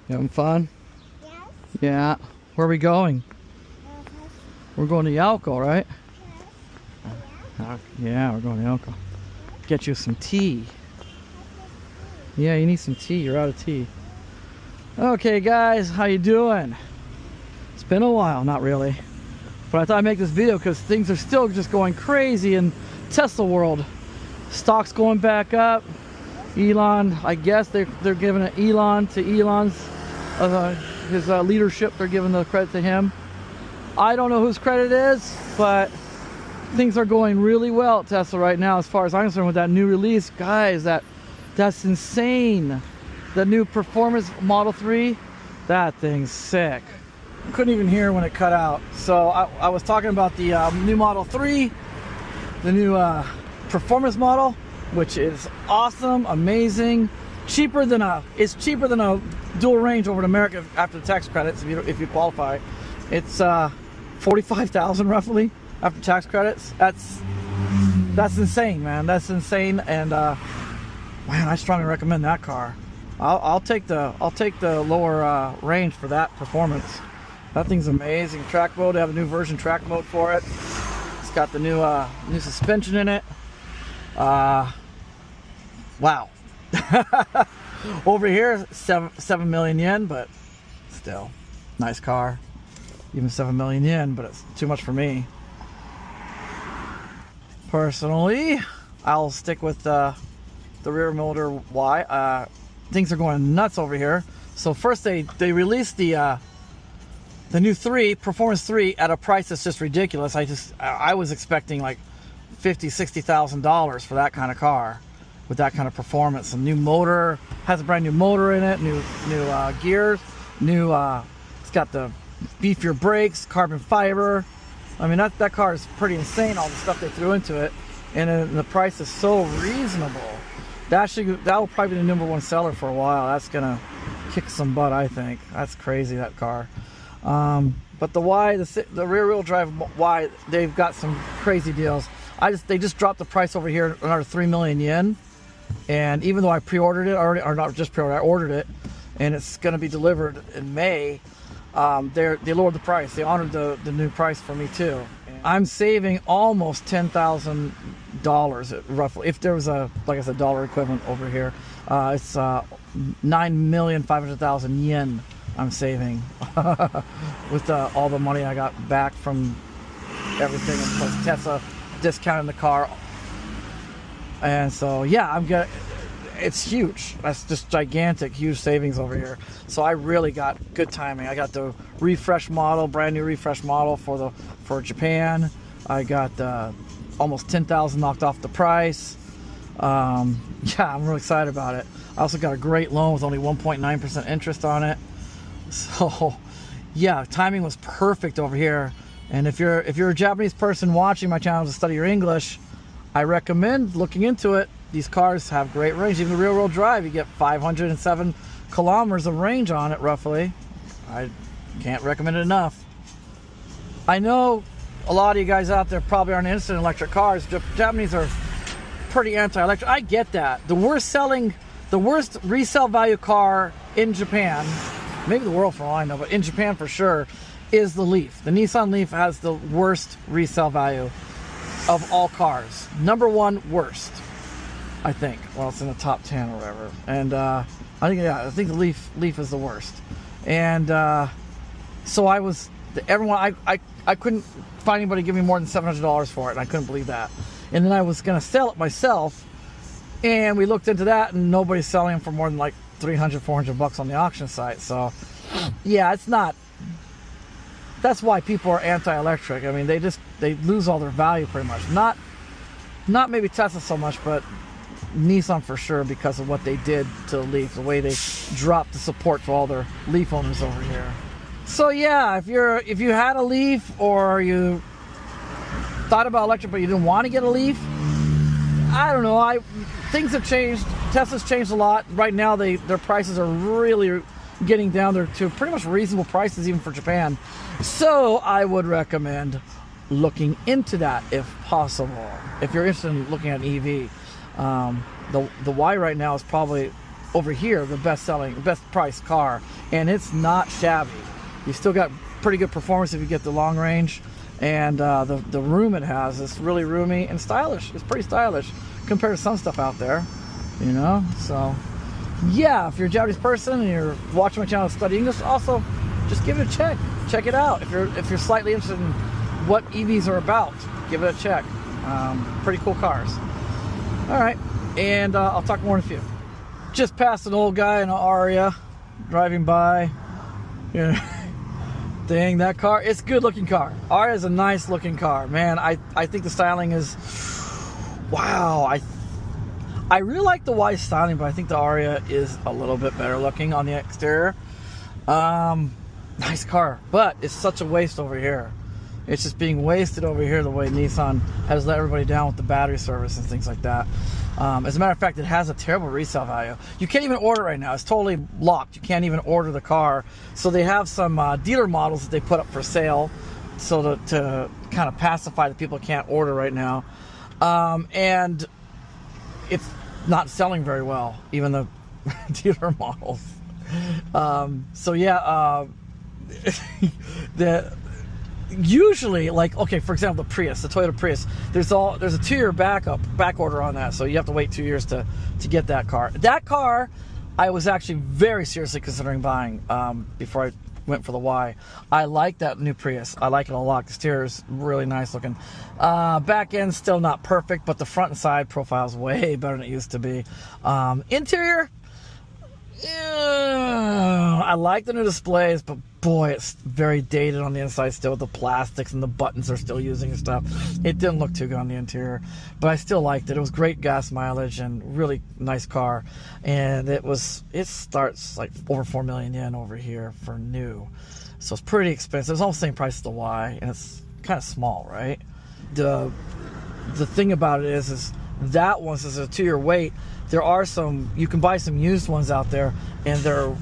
You having fun? Yes. Yeah. Where are we going? We're going to Yalco, right? Yeah, we're going to Yalco. Get you some tea. Yeah, you need some tea. You're out of tea. Okay, guys, how you doing? It's been a while, not really. But I thought I'd make this video because things are still just going crazy in Tesla world. Stock's going back up. Elon, I guess they're giving it Elon to Elon's his leadership. They're giving the credit to him. I don't know whose credit it is, but things are going really well at Tesla right now as far as I'm concerned with that new release. Guys, that's insane. The new Performance Model 3, that thing's sick. Couldn't even hear when it cut out. So I was talking about the new Model 3, the new Performance model, which is awesome, amazing, it's cheaper than a dual range over in America after the tax credits if you qualify. It's $45,000 roughly after tax credits. That's insane, man. That's insane, and man, I strongly recommend that car. I'll take the lower range for that performance. That thing's amazing. Track mode, they have a new version track mode for it. It's got the new suspension in it. Wow. Over here, 7 million yen, but still, nice car. Even 7 million yen, but it's too much for me. Personally, I'll stick with the rear motor Y. Things are going nuts over here. So first they released the new Performance 3 at a price that's just ridiculous. I was expecting like $50,000-$60,000 for that kind of car with that kind of performance. A new motor, has a brand new motor in it, new gears, it's got the beefier brakes, carbon fiber. I mean, that car is pretty insane, all the stuff they threw into it, and the price is so reasonable. That will probably be the #1 seller for a while. That's gonna kick some butt, I think. That's crazy, that car. But the Y, the rear-wheel drive Y, they've got some crazy deals. They just dropped the price over here another 3 million yen, and even though I pre-ordered it already, or not just pre-ordered, I ordered it, and it's going to be delivered in May. They lowered the price. They honored the new price for me too. I'm saving almost $10,000 roughly. If there was like I said, dollar equivalent over here, it's 9,500,000 yen I'm saving with all the money I got back from everything, and plus Tesla discounting the car. And so yeah, it's huge. That's just gigantic, huge savings over here. So I really got good timing. I got the refresh model, brand new refresh model for Japan. I got almost 10,000 knocked off the price. Yeah, I'm really excited about it. I also got a great loan with only 1.9% interest on it. So yeah, timing was perfect over here. And if you're a Japanese person watching my channel to study your English, I recommend looking into it. These cars have great range. Even the rear-wheel drive, you get 507 kilometers of range on it roughly. I can't recommend it enough. I know a lot of you guys out there probably aren't interested in electric cars. Japanese are pretty anti-electric. I get that. The worst resale value car in Japan, maybe the world for all I know, but in Japan for sure, is the Leaf. The Nissan Leaf has the worst resale value of all cars. #1 worst, I think. Well, it's in the top 10 or whatever. And I think the Leaf is the worst. And so I couldn't find anybody give me more than $700 for it, and I couldn't believe that. And then I was gonna sell it myself, and we looked into that, and nobody's selling them for more than like 300, 400 bucks on the auction site. So yeah, that's why people are anti-electric. I mean, they lose all their value pretty much. Not maybe Tesla so much, but Nissan for sure, because of what they did to the Leaf, the way they dropped the support for all their Leaf owners over here. So yeah, if you had a Leaf, or you thought about electric but you didn't want to get a Leaf, I don't know. Things have changed. Tesla's changed a lot. Right now, their prices are really getting down there to pretty much reasonable prices even for Japan. So I would recommend looking into that if possible. If you're interested in looking at an EV, the Y right now is probably over here the best price car, and it's not shabby. You still got pretty good performance if you get the long range, and the room it has is really roomy and stylish. It's pretty stylish compared to some stuff out there, you know. So yeah, if you're a Japanese person and you're watching my channel studying English, also just give it a check it out. If you're slightly interested in what EVs are about, give it a check. Pretty cool cars. All right, and I'll talk more in a few. Just passed an old guy in an Aria driving by. Yeah. Dang, that car, it's a good looking car. Aria is a nice looking car, man. I think the styling is, wow. I really like the white styling, but I think the Aria is a little bit better looking on the exterior. Nice car, but it's such a waste over here. It's just being wasted over here the way Nissan has let everybody down with the battery service and things like that. As a matter of fact, it has a terrible resale value. You can't even order right now. It's totally locked. You can't even order the car. So they have some dealer models that they put up for sale, so to kind of pacify the people who can't order right now. And it's not selling very well, even the dealer models. So yeah, usually, like, okay, for example, the Prius, the Toyota Prius, there's a 2-year back order on that, so you have to wait 2 years to get that car. That car, I was actually very seriously considering buying before I went for the Y. I like that new Prius. I like it a lot. The exterior is really nice looking. Back end still not perfect, but the front and side profile is way better than it used to be. Interior, yeah, I like the new displays, but boy, it's very dated on the inside still, with the plastics and the buttons they're still using and stuff. It didn't look too good on the interior, but I still liked it. It was great gas mileage and really nice car. And it starts like over 4 million yen over here for new. So it's pretty expensive. It's almost the same price as the Y, and it's kind of small, right? The thing about it is that one, since it's a 2-year wait, there are some, you can buy some used ones out there, and they're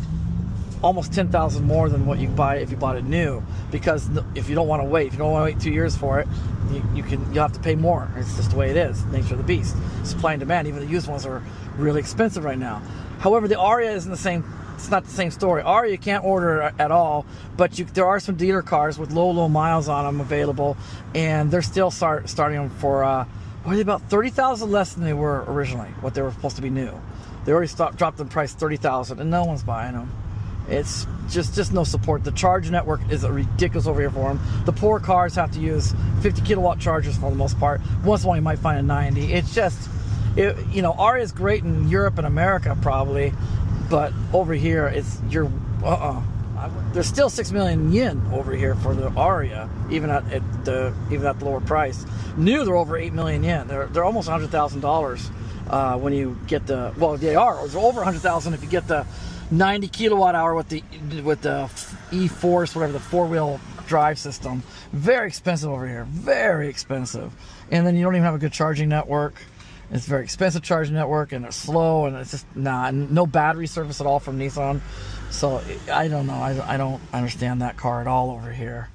almost 10,000 more than what you can buy if you bought it new. Because if you don't want to wait, if you don't want to wait 2 years for it, you'll have to pay more. It's just the way it is, nature of the beast. Supply and demand. Even the used ones are really expensive right now. However, the Aria isn't the same. It's not the same story. Aria you can't order at all, but there are some dealer cars with low miles on them available, and they're still starting them for what are they, about 30,000 less than they were originally, what they were supposed to be new. They already dropped the price 30,000, and no one's buying them. It's just no support. The charge network is ridiculous over here for them. The poor cars have to use 50 kilowatt chargers for the most part. Once in a while you might find a 90. It's just, you know, Aria is great in Europe and America probably, but over here it's there's still 6 million yen over here for the Aria, even at the lower price. New, they're over 8 million yen. They're almost $100,000 when you get the, well, they are. They're over 100,000 if you get the 90 kilowatt hour with the E-Force, whatever, the 4-wheel drive system. Very expensive over here, very expensive. And then you don't even have a good charging network. It's a very expensive charging network, and they're slow, and it's just no battery service at all from Nissan. So I don't know. I don't understand that car at all over here.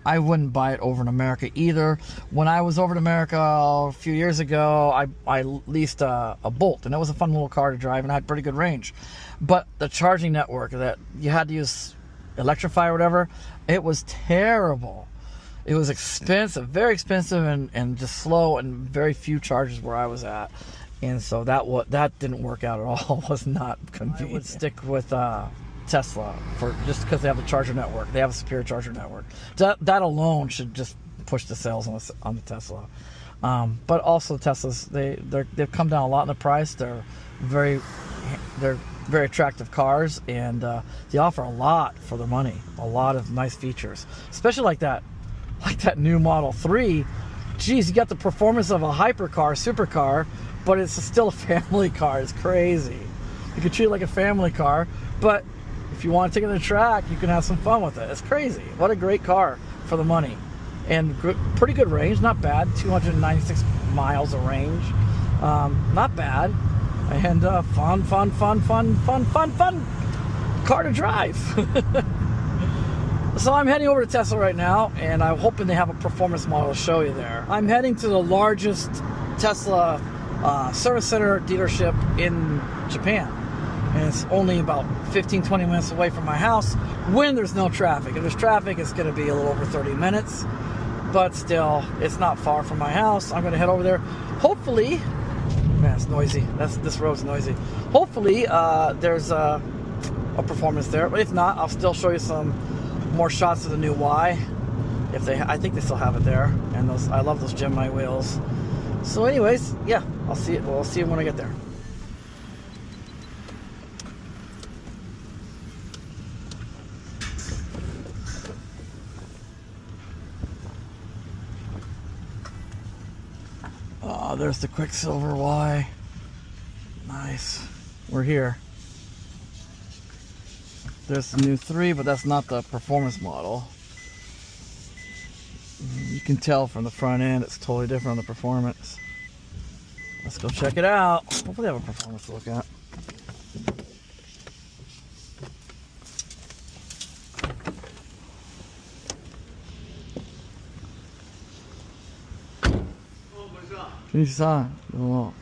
I wouldn't buy it over in America either. When I was over in America a few years ago, I leased a Bolt, and it was a fun little car to drive, and I had pretty good range. But the charging network that you had to use Electrify or whatever, it was terrible. It was expensive, very expensive, and just slow, and very few charges where I was at. And so that didn't work out at all. It was not convenient. I would stick with Tesla just because they have the charger network. They have a superior charger network. That alone should just push the sales on the Tesla. But also Teslas, they've come down a lot in the price. They're very attractive cars, and they offer a lot for the money. A lot of nice features, especially like that new Model 3. Geez, you got the performance of a hypercar, supercar, but it's still a family car. It's crazy. You can treat it like a family car, but if you want to take it to the track, you can have some fun with it. It's crazy. What a great car for the money. And pretty good range, not bad. 296 miles of range. Not bad. And fun car to drive. So I'm heading over to Tesla right now, and I'm hoping they have a performance model to show you there. I'm heading to the largest Tesla service center dealership in Japan. And it's only about 15-20 minutes away from my house when there's no traffic. If there's traffic, it's going to be a little over 30 minutes. But still, it's not far from my house. I'm going to head over there. Hopefully, man, it's noisy. This road's noisy. Hopefully, there's a performance there. But if not, I'll still show you some more shots of the new Y. I think they still have it there. And I love those Gemini wheels. So anyways, yeah, I'll see it. We'll see it when I get there. Oh, there's the Quicksilver Y. Nice. We're here. There's the new 3, but that's not the performance model. You can tell from the front end it's totally different on the performance. Let's go check it out. Hopefully they have a performance to look at. Kenichi-san, どうも。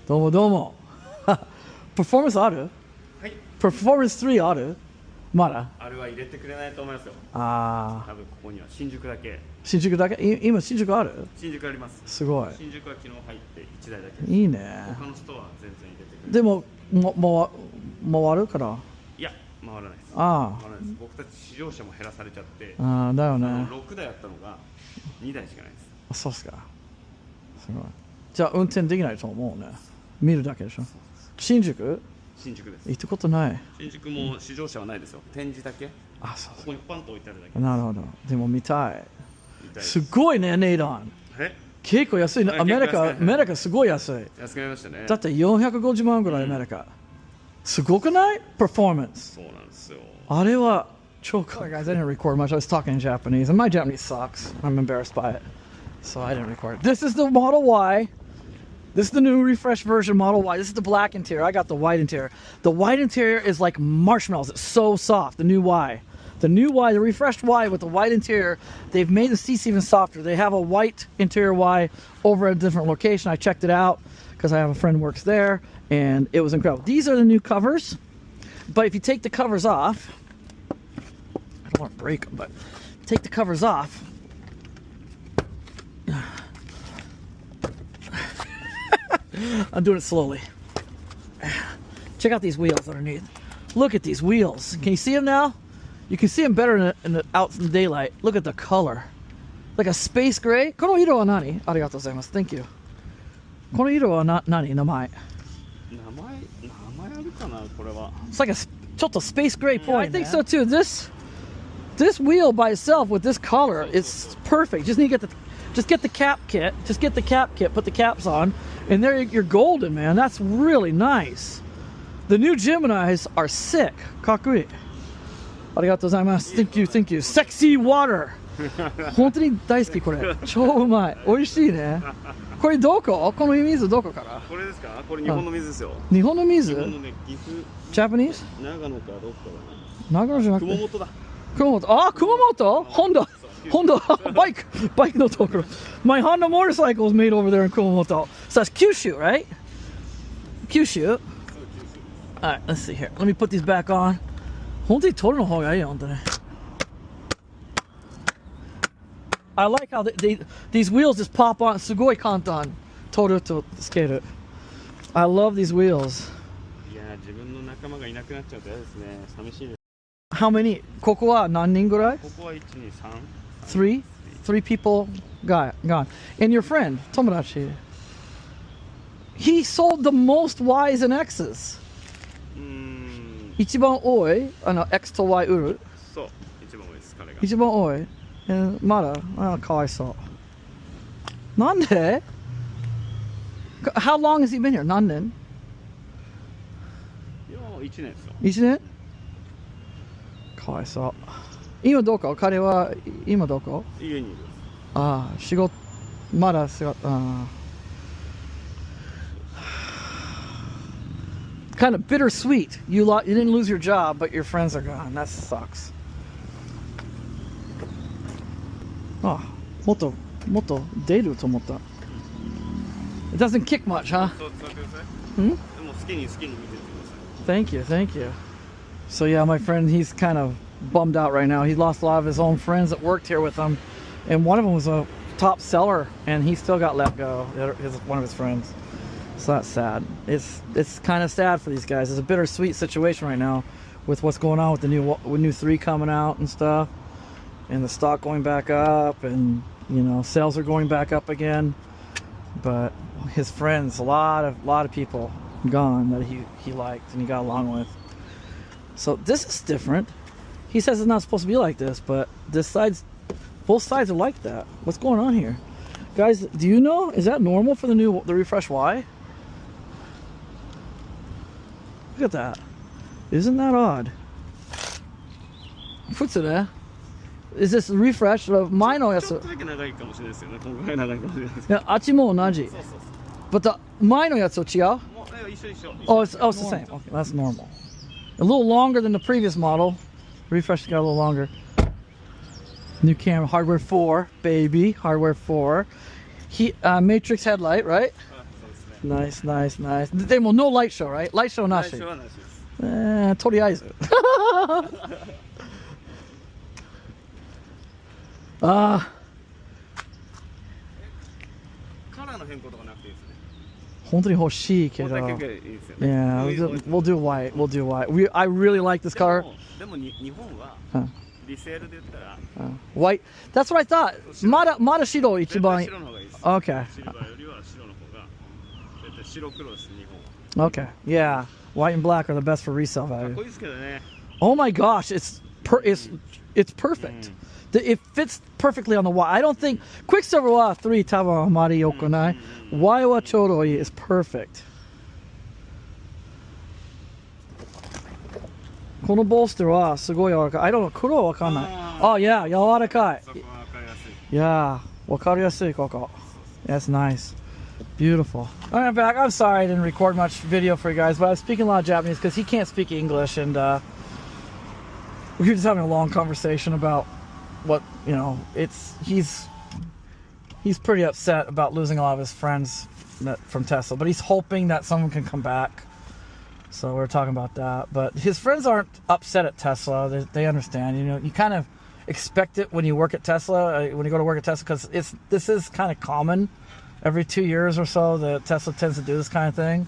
どうもどうも。Performance ある？はい。Performance 3ある？まだ？あれは入れてくれないと思いますよ。ああ。多分ここには新宿だけ。新宿だけ？今新宿ある？新宿あります。すごい。新宿は昨日入って1台だけ。いいね。他の人は全然入れてくれない。でも回るから。いや回らないです。ああ。回らないです。僕たち試乗車も減らされちゃって。ああだよね。6台あったのが2台しかないです。あ、そうっすか。すごい。じゃあ運転できないと思うね。見るだけでしょ。新宿？新宿です。行ったことない。新宿も試乗車はないですよ。展示だけ。あ、そうここにパンと置いてあるだけ。なるほど。でも見たい。見たい。すごいね、値段。結構安いね。アメリカすごい安い。安くなりましたね。だって450万ぐらいアメリカ。すごくない？ Performance。そうなんですよ。あれは超か。Sorry guys, I didn't record much. I was talking in Japanese, and my Japanese sucks. I'm embarrassed by it, so I didn't record. This is the Model Y. This is the new refreshed version Model Y. This is the black interior. I got the white interior. The white interior is like marshmallows. It's so soft. The new Y. The new Y, the refreshed Y with the white interior, they've made the seats even softer. They have a white interior Y over at a different location. I checked it out because I have a friend who works there, and it was incredible. These are the new covers, but if you take the covers off, I don't want to break them, but take the covers off, I'm doing it slowly. Check out these wheels underneath. Look at these wheels. Can you see them now? You can see them better out in the daylight. Look at the color. Like a space gray. この色は何？ありがとうございます。Thank you. この色は何？名前あるかなこれは。It's like a ちょっと space gray point. I think so too. This wheel by itself with this color, it's perfect. Just need to get the cap kit. Just get the cap kit, put the caps on, and there you're golden, man. That's really nice. The new Geminis are sick. かっこいい。ありがとうございます。Thank you, thank you. Sexy water. 本当に大好きこれ。超うまい。美味しいね。これどこ？この水どこから？これですか？これ日本の水ですよ。日本の水？日本のね、岐阜。Japanese？長野かどっかだな。長野じゃなくて。熊本だ。熊本。あ、熊本？Honda bike のところ。My Honda motorcycle was made over there in Kumamoto. So that's Kyushu, right? Kyushu. Alright, let's see here. Let me put these back on. 本当に取るの方がいいよ、本当に。I like how these wheels just pop on. すごい簡単。取るとつける。I love these wheels. いや、自分の仲間がいなくなっちゃうと嫌ですね。寂しいです。How many? ここは何人ぐらい？ここは1、2、3。Three people gone. And your friend, 友達。He sold the most Y's and X's. 一番多いX と Y 売る。そう、一番多いです、彼が。一番多い。まだかわいそう。なんで How long has he been here? 何年？いや、1年ですよ。1年？かわいそう。今どこ？彼は今どこ？家にいる。ああ、仕事、まだ仕事、Kind of bittersweet. You didn't lose your job, but your friends are gone. That sucks. あ、もっと出ると思った。It doesn't kick much, huh? そう座ってください。 Hmm? でも好きに見てってくださ Thank you, thank you. So yeah, my friend, he's kind of bummed out right now. He lost a lot of his own friends that worked here with him, and one of them was a top seller, and he still got let go. One of his friends. So that's sad. It's kind of sad for these guys. It's a bittersweet situation right now, with what's going on with the new 3 coming out and stuff, and the stock going back up, and you know, sales are going back up again. But his friends, a lot of people gone that he liked and he got along with. So this is different. He says it's not supposed to be like this, but both sides are like that. What's going on here, guys? Do you know? Is that normal for the refresh Y? Look at that. Isn't that odd? Is this refresh of mine or い。ちょっとだけ長いかもしれないですよね。今回長いかもしれないです。 Yeah, あっちも同じ。そうそうそう。 But the 前のやつは違う? もう一緒一緒。 Oh, it's the same. Okay, that's normal. A little longer than the previous model. Refresh got a little longer. New camera, hardware 4, baby, hardware 4. Matrix headlight, right? あ、そうですね。Nice, nice, nice. でも no light show, right? Light show なし。最初はなしです。とりあえず。あカラーの変更とかなくていいですね。ー、本当に欲しいけど。これだけがいいですよね。 Yeah, we'll do white. We'll do white. I really like this car. でも日本はうんリセールで言ったら White. That's what I thought. まだ白一絶対番。白の方がいいです。 Okay. シルバーよりは白の方が絶対白黒です日本は。 Okay. Yeah. White and black are the best for resale かっ value. こいいですけどね。 Oh my gosh, it's perfect. It fits perfectly on the Y. I don't think Quicksilver wa 3 多分あまり良くない。Y はちょうどいい。It's perfect. このボルスターはすごい柔らかい。I don't know. 黒はわかんない。Oh yeah, 柔らかい。そこは分かりやすい。 Yeah, わかりやすいここ。That's nice. Beautiful. All right, I'm back. I'm sorry I didn't record much video for you guys, but I was speaking a lot of Japanese because he can't speak English, and we were just having a long conversation about what, you know, he's pretty upset about losing a lot of his friends from Tesla, but he's hoping that someone can come back. So we're talking about that, but his friends aren't upset at Tesla. They understand. You know, you kind of expect it when you work at Tesla, when you go to work at Tesla, because this is kind of common. Every 2 years or so, the Tesla tends to do this kind of thing,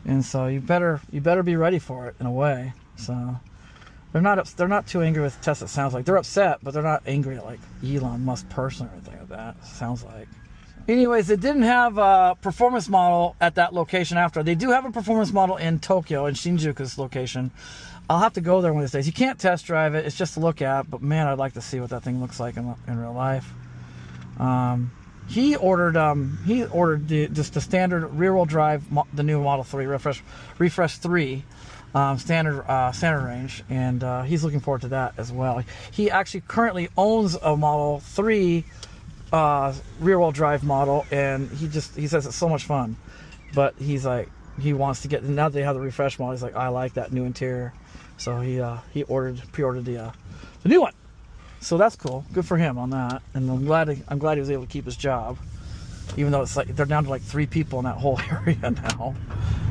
and so you better be ready for it in a way. So they're not too angry with Tesla. It sounds like they're upset, but they're not angry at like Elon Musk person or anything like that. It sounds like. Anyways, they didn't have a performance model at that location after. They do have a performance model in Tokyo, in Shinjuku's location. I'll have to go there one of these days. You can't test drive it; it's just to look at. But man, I'd like to see what that thing looks like in real life. He ordered just the standard rear-wheel drive, the new Model 3 refresh 3 standard range, and he's looking forward to that as well. He actually currently owns a Model 3 rear-wheel drive model, and he says it's so much fun, but he's like, he wants to get, now that they have the refresh model, he's like, I like that new interior, so he pre-ordered the new one. So that's cool. Good for him on that. And I'm glad he was able to keep his job, even though it's like they're down to like 3 people in that whole area now.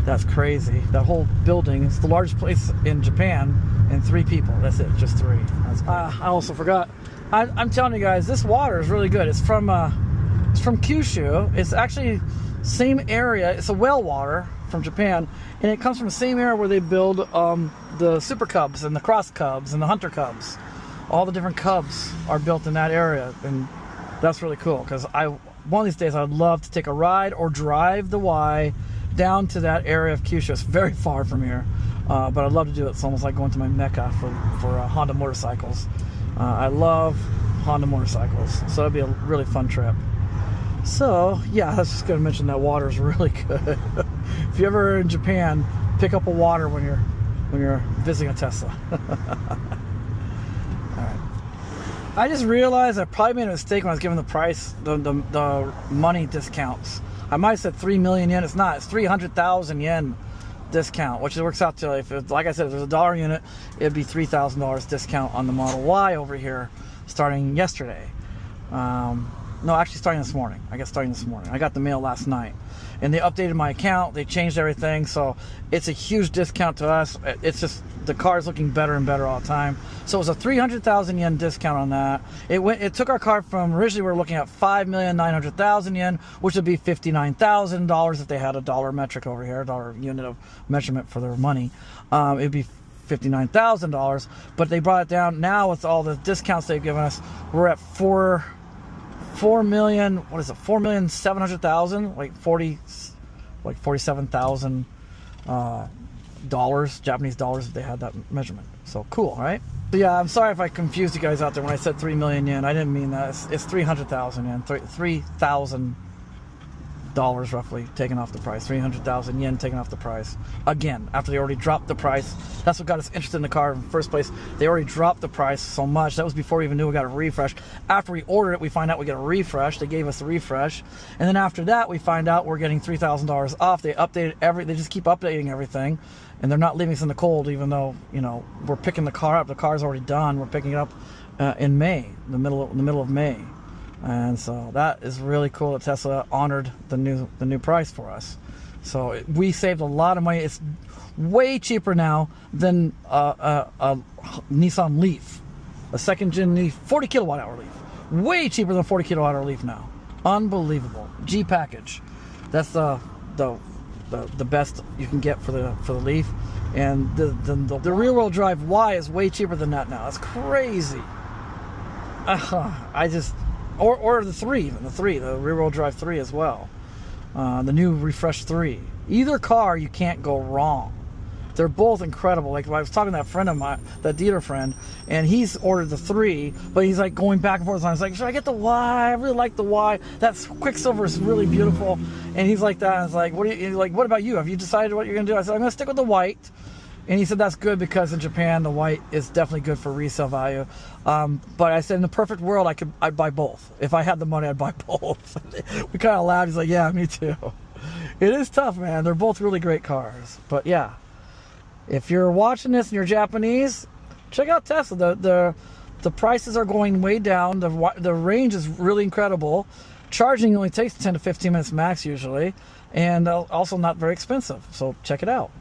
That's crazy. That whole building is the largest place in Japan, and 3 people. That's it, just 3. I also forgot. I'm telling you guys, this water is really good. It's from Kyushu. It's actually same area. It's a well water from Japan, and it comes from the same area where they build the Super Cubs and the Cross Cubs and the Hunter Cubs. All the different Cubs are built in that area, and that's really cool, because one of these days I'd love to take a ride or drive the Y down to that area of Kyushu. It's very far from here, but I'd love to do it. It's almost like going to my mecca for Honda motorcycles. I love Honda motorcycles, so it'd be a really fun trip. So yeah, I was just going to mention that water is really good. If you're ever in Japan, pick up a water when you're visiting a Tesla. I just realized I probably made a mistake when I was giving the price, the money discounts. I might have said 3 million yen. It's not. It's 300,000 yen discount, which works out to, like I said, if there's a dollar unit, it'd be $3,000 discount on the Model Y over here, starting yesterday. No, actually starting this morning. I guess starting this morning. I got the mail last night. And they updated my account. They changed everything. So it's a huge discount to us. It's just the car is looking better and better all the time. So it was a 300,000 yen discount on that. It took our car from, originally we were looking at 5,900,000 yen, which would be $59,000 if they had a dollar metric over here, a dollar unit of measurement for their money. It'd be $59,000, but they brought it down. Now with all the discounts they've given us, we're at $4 million, what is it, 4,700,000, like 47,000 dollars, Japanese dollars if they had that measurement. So cool, right? So yeah, I'm sorry if I confused you guys out there when I said 3 million yen. I didn't mean that. It's 300,000 yen, $3,000 roughly taken off the price, 300,000 yen taken off the price. Again, after they already dropped the price. That's what got us interested in the car in the first place. They already dropped the price so much. That was before we even knew we got a refresh. After we ordered it, we find out we get a refresh. They gave us the refresh. And then after that, we find out we're getting $3,000 off. They updated they just keep updating everything. And they're not leaving us in the cold, even though, you know, we're picking the car up. The car's already done. We're picking it up in May, the middle of May. And so that is really cool that Tesla honored the new price for us. So we saved a lot of money. It's way cheaper now than a Nissan Leaf, a second-gen Leaf, 40 kilowatt-hour Leaf. Way cheaper than a 40 kilowatt-hour Leaf now. Unbelievable. G package. That's the best you can get for the Leaf. And the rear-wheel drive Y is way cheaper than that now. That's crazy. Or the 3, even the rear-wheel drive 3 as well. The new Refresh 3. Either car, you can't go wrong. They're both incredible. Like, I was talking to that friend of mine, that dealer friend, and he's ordered the 3, but he's like going back and forth. I was like, should I get the Y? I really like the Y. That Quicksilver is really beautiful. And he's like that. And I was like, what about you? Have you decided what you're going to do? I said, I'm going to stick with the white. And he said that's good because in Japan the white is definitely good for resale value. But I said in the perfect world I'd buy both. If I had the money, I'd buy both. We kind of laughed. He's like, yeah, me too. It is tough, man. They're both really great cars. But yeah, if you're watching this and you're Japanese, check out Tesla. The prices are going way down. The range is really incredible. Charging only takes 10 to 15 minutes max usually, and also not very expensive. So check it out.